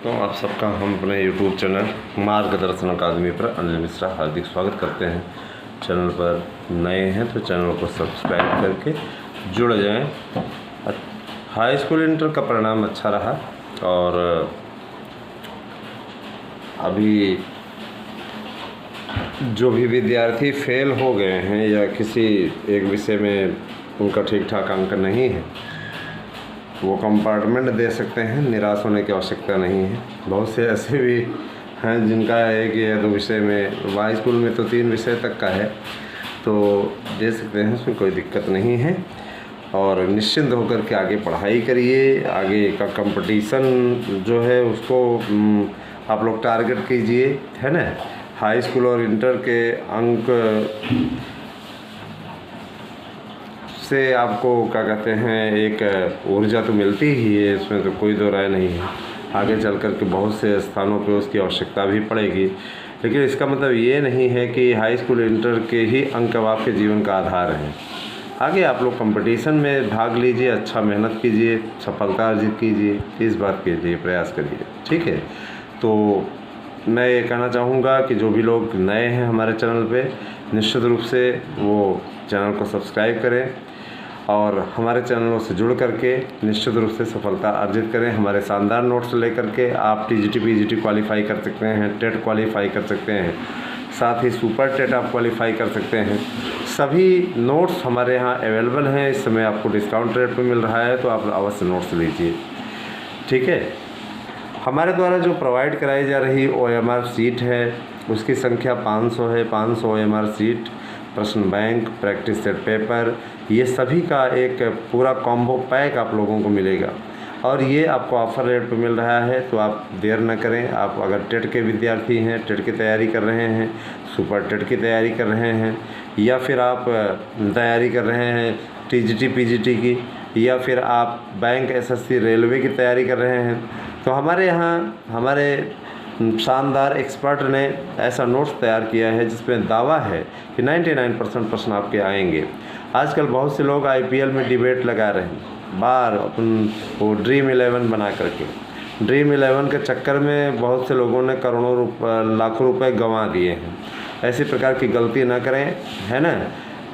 दोस्तों, आप सबका हम अपने YouTube चैनल मार्गदर्शन अकादमी पर अनिल मिश्रा हार्दिक स्वागत करते हैं। चैनल पर नए हैं तो चैनल को सब्सक्राइब करके जुड़ जाएं। हाई स्कूल इंटर का परिणाम अच्छा रहा और अभी जो भी विद्यार्थी फेल हो गए हैं या किसी एक विषय में उनका ठीक ठाक अंक नहीं है, वो कंपार्टमेंट दे सकते हैं। निराश होने की आवश्यकता नहीं है। बहुत से ऐसे भी हैं जिनका एक या दो विषय में, हाई स्कूल में तो 3 विषय तक का है, तो दे सकते हैं, उसमें कोई दिक्कत नहीं है। और निश्चिंत होकर के आगे पढ़ाई करिए। आगे का कंपटीशन जो है उसको आप लोग टारगेट कीजिए, है ना। हाई स्कूल और इंटर के अंक से आपको क्या कहते हैं, एक ऊर्जा तो मिलती ही है, इसमें तो कोई दो राय नहीं है। आगे चल कर के बहुत से स्थानों पे उसकी आवश्यकता भी पड़ेगी, लेकिन इसका मतलब ये नहीं है कि हाई स्कूल इंटर के ही अंक आपके जीवन का आधार हैं। आगे आप लोग कंपटीशन में भाग लीजिए, अच्छा मेहनत कीजिए, सफलता अर्जित कीजिए, इस बात के लिए प्रयास करिए, ठीक है। तो मैं ये कहना चाहूँगा कि जो भी लोग नए हैं हमारे चैनल पे, निश्चित रूप से वो चैनल को सब्सक्राइब करें और हमारे चैनलों से जुड़ करके निश्चित रूप से सफलता अर्जित करें। हमारे शानदार नोट्स लेकर के आप टीजीटी पीजीटी क्वालिफाई कर सकते हैं, टेट क्वालिफाई कर सकते हैं, साथ ही सुपर टेट आप क्वालिफाई कर सकते हैं। सभी नोट्स हमारे यहाँ अवेलेबल हैं। इस समय आपको डिस्काउंट रेट पे मिल रहा है, तो आप अवश्य नोट्स लीजिए, ठीक है। हमारे द्वारा जो प्रोवाइड कराई जा रही OMR सीट है उसकी संख्या 500 है। 500 OMR सीट, प्रश्न बैंक, प्रैक्टिस सेट पेपर, ये सभी का एक पूरा कॉम्बो पैक आप लोगों को मिलेगा और ये आपको ऑफ़र रेट पे मिल रहा है। तो आप देर न करें। आप अगर टेट के विद्यार्थी हैं, टेट की तैयारी कर रहे हैं, सुपर टेट की तैयारी कर रहे हैं, या फिर आप तैयारी कर रहे हैं टीजीटी पीजीटी की, या फिर आप बैंक SSC रेलवे की तैयारी कर रहे हैं, तो हमारे यहाँ हमारे शानदार एक्सपर्ट ने ऐसा नोट्स तैयार किया है जिसमें दावा है कि 99% प्रश्न आपके आएंगे। आजकल बहुत से लोग IPL में डिबेट लगा रहे हैं, बार अपन वो ड्रीम 11 बना करके। ड्रीम 11 के चक्कर में बहुत से लोगों ने करोड़ों लाखों रुपए गंवा दिए हैं। ऐसी प्रकार की गलती ना करें, है ना।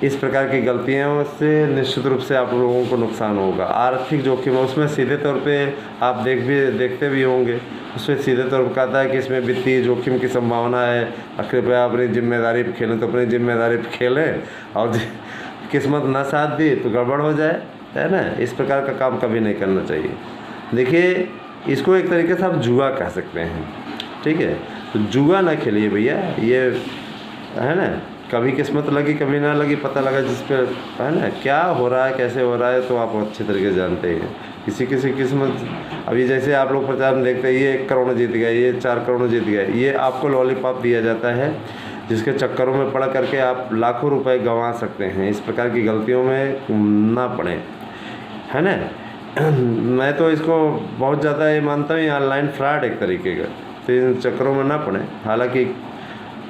इस प्रकार की गलतियों से निश्चित रूप से आप लोगों को नुकसान होगा। आर्थिक जोखिम है उसमें, सीधे तौर पे आप देखते भी होंगे, उसमें सीधे तौर पर कहता है कि इसमें वित्तीय जोखिम की संभावना है, कृपया अपनी जिम्मेदारी पर खेलें। तो अपनी जिम्मेदारी पर खेलें और किस्मत ना साथ दी तो गड़बड़ हो जाए, है ना। इस प्रकार का काम कभी नहीं करना चाहिए। देखिए, इसको एक तरीके से आप जुआ कह सकते हैं, ठीक है। तो जुआ ना खेलिए भैया, ये है ना। कभी किस्मत लगी, कभी ना लगी, पता लगा जिस पे, है ना, क्या हो रहा है, कैसे हो रहा है, तो आप अच्छे तरीके से जानते हैं। किसी किस्मत, अभी जैसे आप लोग प्रचार में देखते हैं, ये 1 करोड़ जीत गया, ये 4 करोड़ जीत गया, ये आपको लॉलीपॉप दिया जाता है जिसके चक्करों में पड़ करके आप लाखों रुपए गंवा सकते हैं। इस प्रकार की गलतियों में ना पड़ें, है ना। मैं तो इसको बहुत ज़्यादा ये मानता हूँ, ये ऑनलाइन फ्रॉड एक तरीके का, तो इन चक्करों में ना पड़ें। हालांकि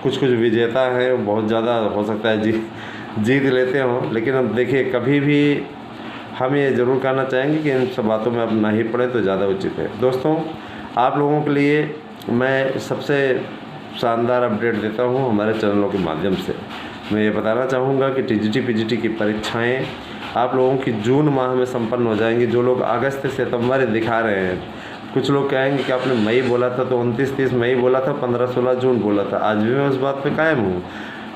कुछ विजेता हैं, बहुत ज़्यादा हो सकता है जीत लेते हों, लेकिन अब देखिए, कभी भी हम ये ज़रूर कहना चाहेंगे कि इन सब बातों में अब ना ही पड़े तो ज़्यादा उचित है। दोस्तों, आप लोगों के लिए मैं सबसे शानदार अपडेट देता हूँ हमारे चैनलों के माध्यम से। मैं ये बताना चाहूँगा कि टीजीटी पीजीटी की परीक्षाएँ आप लोगों की जून माह में संपन्न हो जाएंगी। जो लोग अगस्त सितंबर दिखा रहे हैं, कुछ लोग कहेंगे कि आपने मई बोला था, तो 29-30 मई बोला था, 15-16 जून बोला था। आज भी मैं उस बात पे कायम हूँ,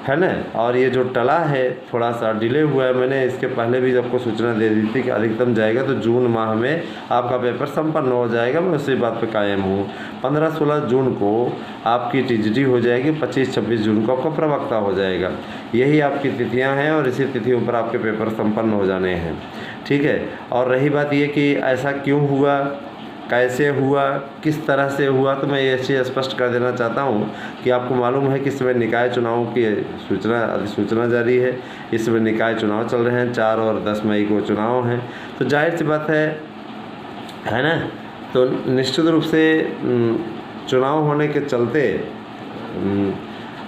है ना। और ये जो टला है, थोड़ा सा डिले हुआ है, मैंने इसके पहले भी आपको सूचना दे दी थी कि अधिकतम जाएगा तो जून माह में आपका पेपर संपन्न हो जाएगा। मैं उसी बात पे कायम हूँ। 15-16 जून को आपकी टीजीटी हो जाएगी, 25-26 जून को आपका प्रवक्ता हो जाएगा। यही आपकी तिथियाँ हैं और इसी तिथियों पर आपके पेपर संपन्न हो जाने हैं, ठीक है। और रही बात ये कि ऐसा क्यों हुआ, कैसे हुआ, किस तरह से हुआ, तो मैं ये चीज़ स्पष्ट कर देना चाहता हूँ कि आपको मालूम है कि इस समय निकाय चुनाव की अधिसूचना जारी है। इस समय निकाय चुनाव चल रहे हैं, 4 और 10 मई को चुनाव हैं। तो जाहिर सी बात है ना। तो निश्चित रूप से चुनाव होने के चलते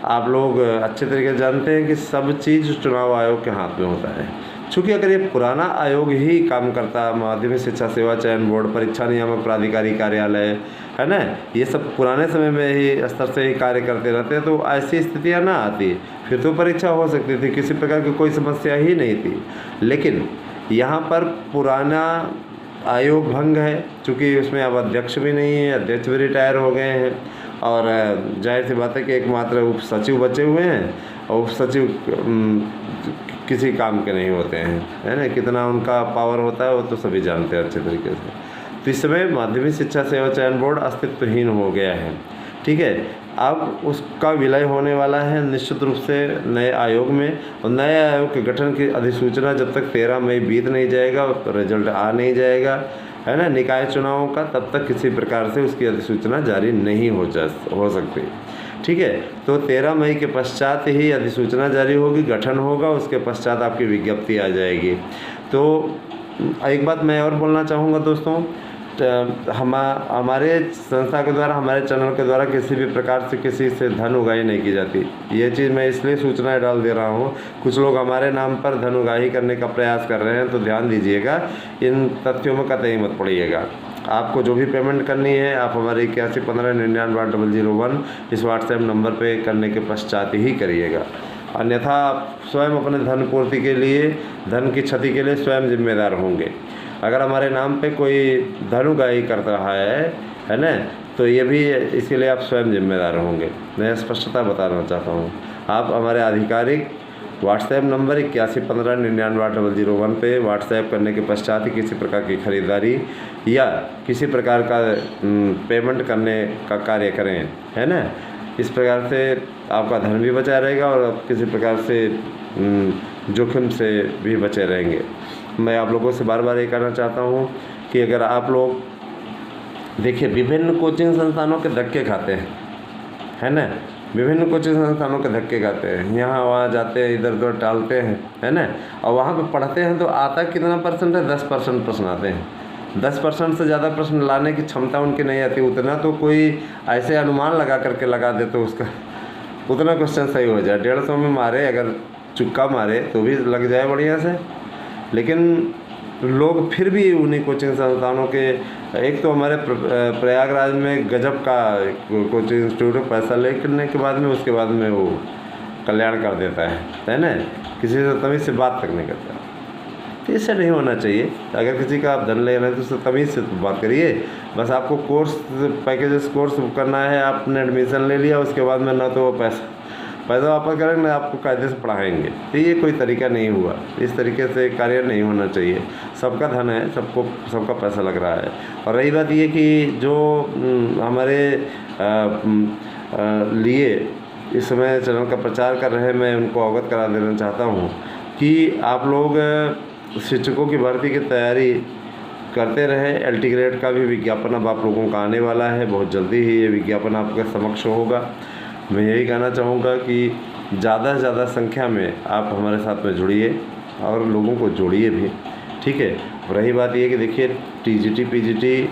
आप लोग अच्छे तरीके से जानते हैं कि सब चीज़ चुनाव आयोग के हाथ में होता है। चूँकि अगर ये पुराना आयोग ही काम करता, माध्यमिक शिक्षा सेवा चयन बोर्ड, परीक्षा नियामक प्राधिकारी कार्यालय, है ना, ये सब पुराने समय में ही स्तर से ही कार्य करते रहते, तो ऐसी स्थितियाँ ना आती, फिर तो परीक्षा हो सकती थी, किसी प्रकार की कोई समस्या ही नहीं थी। लेकिन यहाँ पर पुराना आयोग भंग है, चूँकि उसमें अब अध्यक्ष भी नहीं है, अध्यक्ष भी रिटायर हो गए हैं, और जाहिर सी बात है कि एकमात्र उप सचिव बचे हुए हैं, और उप सचिव किसी काम के नहीं होते हैं, है ना, कितना उनका पावर होता है वो तो सभी जानते हैं अच्छे तरीके से। तो इस समय माध्यमिक शिक्षा सेवा चयन बोर्ड अस्तित्वहीन हो गया है, ठीक है। अब उसका विलय होने वाला है निश्चित रूप से नए आयोग में, और नए आयोग के गठन की अधिसूचना जब तक 13 मई बीत नहीं जाएगा, रिजल्ट आ नहीं जाएगा, है ना, निकाय चुनावों का, तब तक किसी प्रकार से उसकी अधिसूचना जारी नहीं हो सकती, ठीक है। तो 13 मई के पश्चात ही अधिसूचना जारी होगी, गठन होगा, उसके पश्चात आपकी विज्ञप्ति आ जाएगी। तो एक बात मैं और बोलना चाहूँगा दोस्तों, हमारे संस्था के द्वारा, हमारे चैनल के द्वारा किसी भी प्रकार से किसी से धन उगाही नहीं की जाती। ये चीज़ मैं इसलिए सूचना डाल दे रहा हूँ, कुछ लोग हमारे नाम पर धन उगाही करने का प्रयास कर रहे हैं, तो ध्यान दीजिएगा, इन तथ्यों में कतई मत पड़िएगा। आपको जो भी पेमेंट करनी है आप हमारे 8115998001 इस व्हाट्सएप नंबर पे करने के पश्चात ही करिएगा, अन्यथा आप स्वयं अपने धन पूर्ति के लिए, धन की क्षति के लिए स्वयं जिम्मेदार होंगे। अगर हमारे नाम पे कोई धन उगाही कर रहा है ना, तो ये भी इसके लिए आप स्वयं जिम्मेदार होंगे। मैं स्पष्टता बताना चाहता हूँ। आप हमारे आधिकारिक व्हाट्सएप नंबर 8115998001 पे व्हाट्सएप करने के पश्चात ही किसी प्रकार की खरीदारी या किसी प्रकार का पेमेंट करने का कार्य करें, है ना। इस प्रकार से आपका धन भी बचा रहेगा और आप किसी प्रकार से जोखिम से भी बचे रहेंगे। मैं आप लोगों से बार बार ये कहना चाहता हूँ कि अगर आप लोग देखिए, विभिन्न कोचिंग संस्थानों के धक्के खाते हैं, है ना, विभिन्न कोचिंग संस्थानों के धक्के खाते हैं, यहाँ वहाँ जाते हैं, इधर उधर टालते हैं, है ना, और वहाँ पे पढ़ते हैं तो आता कितना परसेंट है, 10% प्रश्न आते हैं। 10% से ज़्यादा प्रश्न लाने की क्षमता उनकी नहीं आती। उतना तो कोई ऐसे अनुमान लगा करके लगा दे तो उसका उतना क्वेश्चन सही हो जाए। 150 में मारे, अगर चुक्का मारे तो भी लग जाए बढ़िया से। लेकिन लोग फिर भी उन्हीं कोचिंग संस्थानों के, एक तो हमारे प्रयागराज में गजब का कोचिंग इंस्टीट्यूट, पैसा लेने के बाद में उसके बाद में वो कल्याण कर देता है ना, किसी से तमीज़ से बात तक नहीं करता। तो इससे नहीं होना चाहिए। अगर किसी का आप धन ले रहे हैं तो उससे तमीज़ से बात करिए। बस आपको कोर्स पैकेजेस कोर्स करना है, आपने एडमिशन ले लिया, उसके बाद में ना तो वो पैसा वापस करेंगे, ना आपको कायदे से पढ़ाएंगे। तो ये कोई तरीका नहीं हुआ, इस तरीके से कार्य नहीं होना चाहिए। सबका धन है, सबका पैसा लग रहा है। और रही बात ये कि जो हमारे लिए इस समय चैनल का प्रचार कर रहे हैं, मैं उनको अवगत करा देना चाहता हूँ कि आप लोग शिक्षकों की भर्ती की तैयारी करते रहे। एलटी ग्रेड का भी विज्ञापन अब आप लोगों का आने वाला है, बहुत जल्दी ही ये विज्ञापन आपके समक्ष होगा। मैं यही कहना चाहूँगा कि ज़्यादा से ज़्यादा संख्या में आप हमारे साथ में जुड़िए और लोगों को जोड़िए भी, ठीक है। रही बात ये कि देखिए, टीजीटी पीजीटी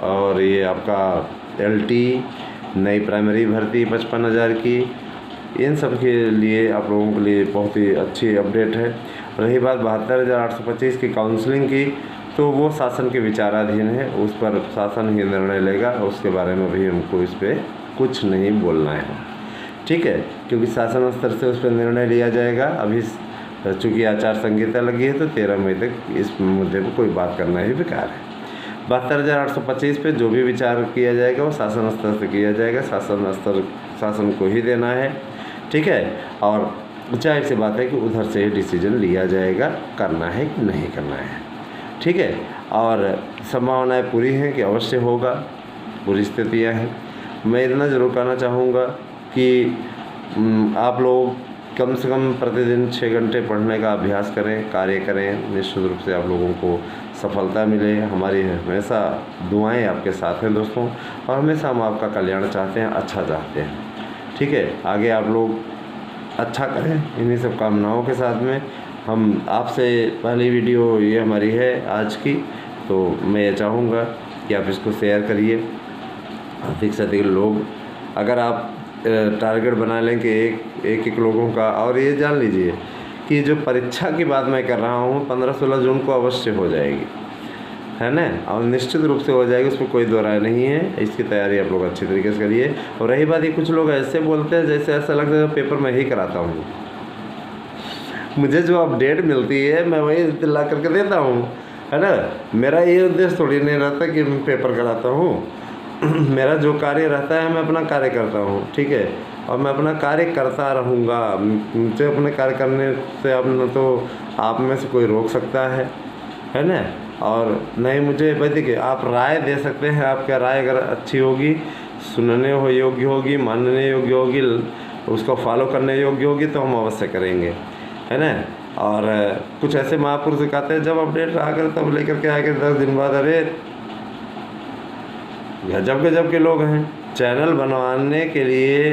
और ये आपका एलटी, नई प्राइमरी भर्ती 55,000 की, इन सब के लिए आप लोगों के लिए बहुत ही अच्छी अपडेट है। रही बात 72,825 की काउंसलिंग की, तो वो शासन के विचाराधीन है, उस पर शासन ही निर्णय लेगा। उसके बारे में भी हमको इस पर कुछ नहीं बोलना है, ठीक है, क्योंकि शासन स्तर से उस पर निर्णय लिया जाएगा। अभी चूँकि आचार संहिता लगी है तो 13 मई तक इस मुद्दे पर कोई बात करना ही बेकार है। 72,825 पे जो भी विचार किया जाएगा वो शासन स्तर से किया जाएगा, शासन को ही देना है, ठीक है। और जाहिर सी बात है कि उधर से ही डिसीजन लिया जाएगा, करना है कि नहीं करना है, ठीक है। और संभावनाएं पूरी हैं कि अवश्य होगा, पूरी स्थितियाँ हैं। मैं इतना ज़रूर कहना चाहूँगा कि आप लोग कम से कम प्रतिदिन 6 घंटे पढ़ने का अभ्यास करें, कार्य करें। निश्चित रूप से आप लोगों को सफलता मिले। हमारी हमेशा दुआएं आपके साथ हैं दोस्तों, और हमेशा हम आपका कल्याण चाहते हैं, अच्छा चाहते हैं, ठीक है। आगे आप लोग अच्छा करें, इन्हीं सब कामनाओं के साथ में हम आपसे पहली वीडियो ये हमारी है आज की, तो मैं ये चाहूँगा कि आप इसको शेयर करिए अधिक से अधिक लोग। अगर आप टारगेट बना लें कि एक लोगों का, और ये जान लीजिए कि जो परीक्षा की बात मैं कर रहा हूँ 15-16 जून को अवश्य हो जाएगी, है ना, और निश्चित रूप से हो जाएगी, उसमें कोई दो राय नहीं है। इसकी तैयारी आप लोग अच्छी तरीके से करिए। और रही बात, ये कुछ लोग ऐसे बोलते हैं जैसे ऐसा लगता है पेपर मैं ही कराता हूँ। मुझे जो अपडेट मिलती है मैं वही ला करके देता हूँ, है ना। मेरा ये उद्देश्य थोड़ी नहीं रहता कि मैं पेपर कराता हूँ। मेरा जो कार्य रहता है मैं अपना कार्य करता हूँ, ठीक है, और मैं अपना कार्य करता रहूँगा। मुझे अपने कार्य करने से अब न तो आप में से कोई रोक सकता है ना, और नहीं मुझे भाई देखिए आप राय दे सकते हैं। आपकी राय अगर अच्छी होगी, सुनने हो योग्य होगी, मानने योग्य होगी, उसको फॉलो करने योग्य होगी तो हम अवश्य करेंगे, है ना। और कुछ ऐसे महापुरुष कहते हैं जब अपडेट आकर तब लेकर के आके 10 दिन बाद, अरे गजब के लोग हैं। चैनल बनवाने के लिए,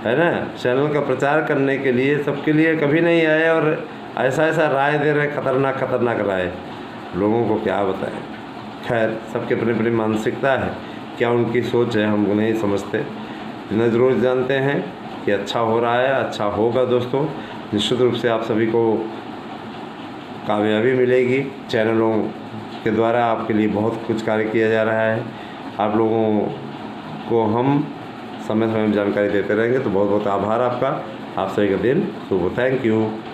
है ना, चैनल का प्रचार करने के लिए, सबके लिए कभी नहीं आए और ऐसा राय दे रहे, खतरनाक राय। लोगों को क्या बताएं। खैर, सबके अपनी अपनी मानसिकता है, क्या उनकी सोच है हम नहीं समझते। इतना ज़रूर जानते हैं कि अच्छा हो रहा है, अच्छा होगा दोस्तों। निश्चित रूप से आप सभी को कामयाबी मिलेगी। चैनलों के द्वारा आपके लिए बहुत कुछ कार्य किया जा रहा है। आप लोगों को हम समय में जानकारी देते रहेंगे। तो बहुत बहुत आभार आपका। आप सभी का दिन शुभ हो। Thank you.